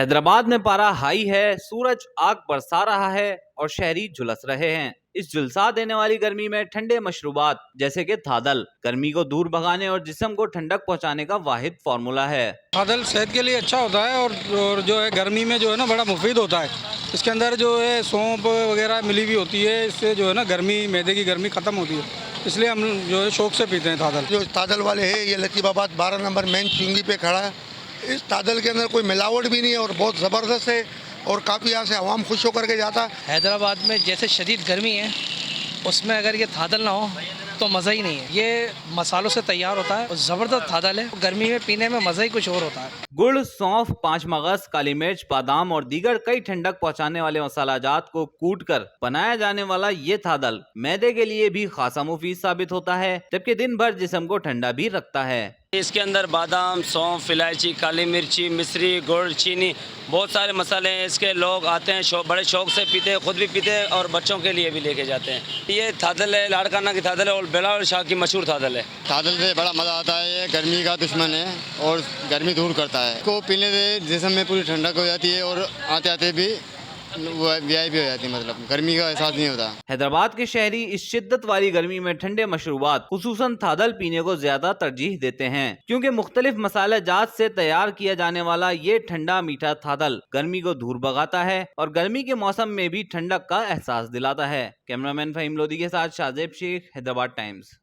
हैदराबाद में पारा हाई है, सूरज आग बरसा रहा है और शहरी झुलस रहे हैं। इस झुलसा देने वाली गर्मी में ठंडे मशरूबात जैसे कि थादल गर्मी को दूर भगाने और जिस्म को ठंडक पहुंचाने का वाहिद फार्मूला है। थादल सेहत के लिए अच्छा होता है और जो है गर्मी में जो है ना बड़ा मुफीद होता है। इसके अंदर जो है सौंफ वगैरह मिली हुई होती है, इससे जो है ना गर्मी, मैदे की गर्मी खत्म होती है, इसलिए हम जो है शौक से पीते हैं थादल। जो तादल वाले है ये लतीफ़ाबाद 12 नंबर मेन चुंगी पे खड़ा है। इस तादल के अंदर कोई मिलावट भी नहीं है और बहुत ज़बरदस्त है और काफ़ी यहाँ से आवाम खुश होकर के जाता है। हैदराबाद में जैसे शदीद गर्मी है, उसमें अगर ये थादल ना हो तो मज़ा ही नहीं है। ये मसालों से तैयार होता है और ज़बरदस्त थादल है, गर्मी में पीने में मज़ा ही कुछ और होता है। गुड़, सौंफ, 5 मगज, काली मिर्च, बादाम और दीगर कई ठंडक पहुंचाने वाले मसालाजात को कूटकर बनाया जाने वाला ये थादल मैदे के लिए भी खासा मुफीद साबित होता है, जबकि दिन भर जिस्म को ठंडा भी रखता है। इसके अंदर बादाम, सौंफ, इलायची, काली मिर्ची, मिश्री, गुड़, चीनी, बहुत सारे मसाले हैं। इसके लोग आते हैं, बड़े शौक से पीते हैं, खुद भी पीते हैं और बच्चों के लिए भी लेके जाते हैं। ये थादल है, लाड़काना की थादल है और बिलावल शाह की मशहूर थादल है। थादल से बड़ा मज़ा आता है। ये गर्मी का दुश्मन है और गर्मी दूर करता है। को पीने से जिस्म में पूरी ठंडक हो जाती है और आते आते भी वीआईपी हो जाती है, मतलब गर्मी का एहसास नहीं होता। हैदराबाद के शहरी इस शिद्दत वाली गर्मी में ठंडे मशरूबात खुसूसन थादल पीने को ज्यादा तरजीह देते हैं, क्योंकि मुख्तलिफ मसाले जात से तैयार किया जाने वाला ये ठंडा मीठा थादल गर्मी को दूर भगाता है और गर्मी के मौसम में भी ठंडक का एहसास दिलाता है। कैमरामैन फहीम लोधी के साथ शाहजेब शेख, हैदराबाद टाइम्स।